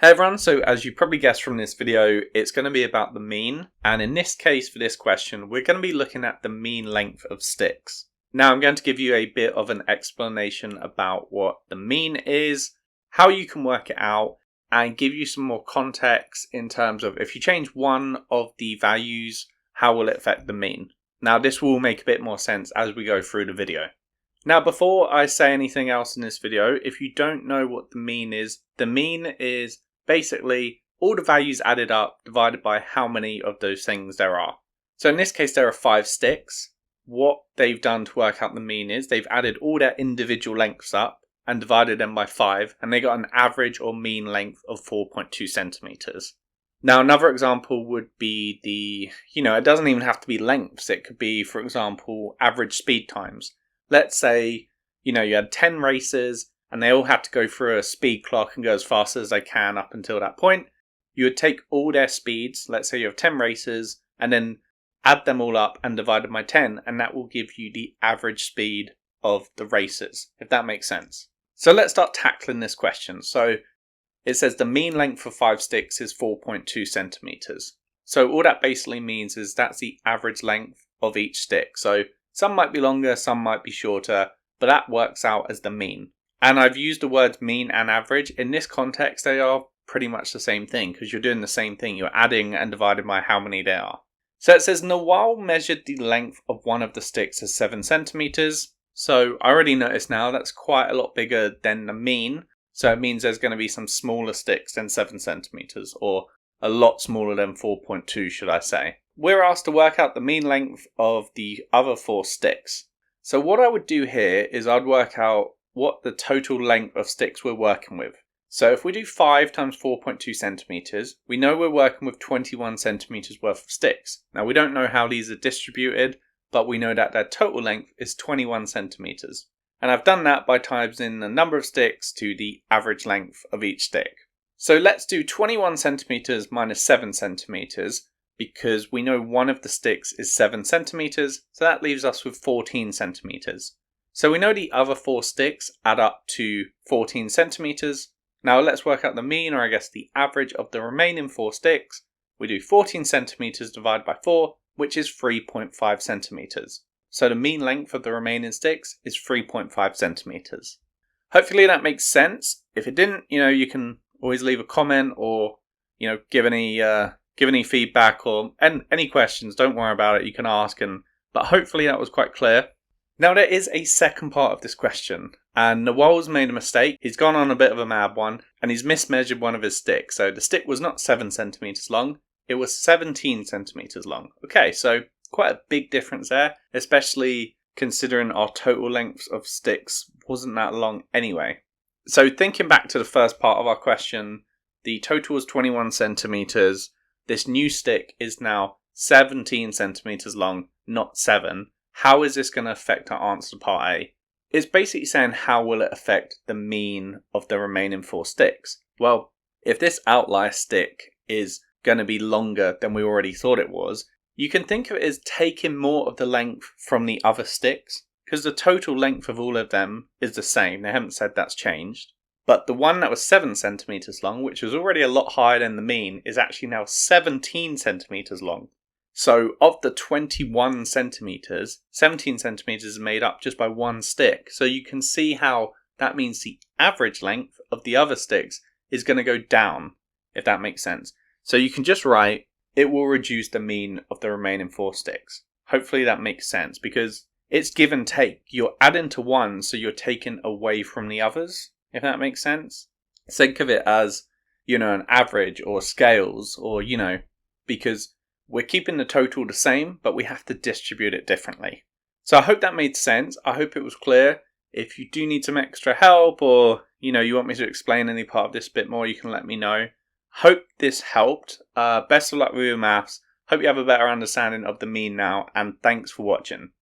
Hey everyone, so as you probably guessed from this video, it's going to be about the mean, and in this case for this question, we're going to be looking at the mean length of sticks. Now I'm going to give you a bit of an explanation about what the mean is, how you can work it out, and give you some more context in terms of if you change one of the values, how will it affect the mean. Now this will make a bit more sense as we go through the video. Now before I say anything else in this video, if you don't know what the mean is basically all the values added up divided by how many of those things there are. So in this case there are 5 sticks. What they've done to work out the mean is they've added all their individual lengths up and divided them by 5, and they got an average or mean length of 4.2 centimeters. Now another example would be it doesn't even have to be lengths, it could be, for example, average speed times. Let's say, you had 10 racers and they all had to go through a speed clock and go as fast as they can up until that point. You would take all their speeds, let's say you have 10 racers, and then add them all up and divide them by 10, and that will give you the average speed of the racers, if that makes sense. So let's start tackling this question. So it says the mean length for 5 sticks is 4.2 centimeters. So all that basically means is that's the average length of each stick. So some might be longer, some might be shorter, but that works out as the mean. And I've used the words mean and average. In this context, they are pretty much the same thing because you're doing the same thing. You're adding and dividing by how many there are. So it says Nawal measured the length of one of the sticks as 7 centimeters. So I already noticed now that's quite a lot bigger than the mean. So it means there's going to be some smaller sticks than 7 centimeters, or a lot smaller than 4.2, should I say. We're asked to work out the mean length of the other 4 sticks. So what I would do here is I'd work out what the total length of sticks we're working with. So if we do 5 times 4.2 centimeters, we know we're working with 21 centimeters worth of sticks. Now we don't know how these are distributed, but we know that their total length is 21 centimeters. And I've done that by timesing the number of sticks to the average length of each stick. So let's do 21 centimeters minus 7 centimeters, because we know one of the sticks is 7 centimeters, so that leaves us with 14 centimeters. So we know the other 4 sticks add up to 14 centimeters. Now let's work out the mean, or I guess the average of the remaining 4 sticks. We do 14 centimeters divided by 4, which is 3.5 centimeters. So the mean length of the remaining sticks is 3.5 centimeters. Hopefully that makes sense. If it didn't, you can always leave a comment or, give any feedback or any questions. Don't worry about it. You can ask, but hopefully that was quite clear. Now there is a second part of this question, and Nawal's made a mistake. He's gone on a bit of a mad one, and he's mismeasured one of his sticks. So the stick was not 7 centimeters long, it was 17 centimeters long. Okay, so quite a big difference there, especially considering our total lengths of sticks wasn't that long anyway. So thinking back to the first part of our question, the total was 21 centimeters. This new stick is now 17 centimeters long, not 7. How is this going to affect our answer to part A? It's basically saying how will it affect the mean of the remaining 4 sticks? Well, if this outlier stick is going to be longer than we already thought it was, you can think of it as taking more of the length from the other sticks, because the total length of all of them is the same. They haven't said that's changed. But the one that was 7 centimeters long, which was already a lot higher than the mean, is actually now 17 centimeters long. So of the 21 centimeters, 17 centimeters is made up just by one stick. So you can see how that means the average length of the other sticks is going to go down, if that makes sense. So you can just write, it will reduce the mean of the remaining 4 sticks. Hopefully that makes sense, because it's give and take. You're adding to one, so you're taking away from the others, if that makes sense. Think of it as, an average or scales, or, because we're keeping the total the same, but we have to distribute it differently. So I hope that made sense. I hope it was clear. If you do need some extra help, or, you want me to explain any part of this a bit more, you can let me know. Hope this helped. Best of luck with your maths. Hope you have a better understanding of the mean now, and thanks for watching.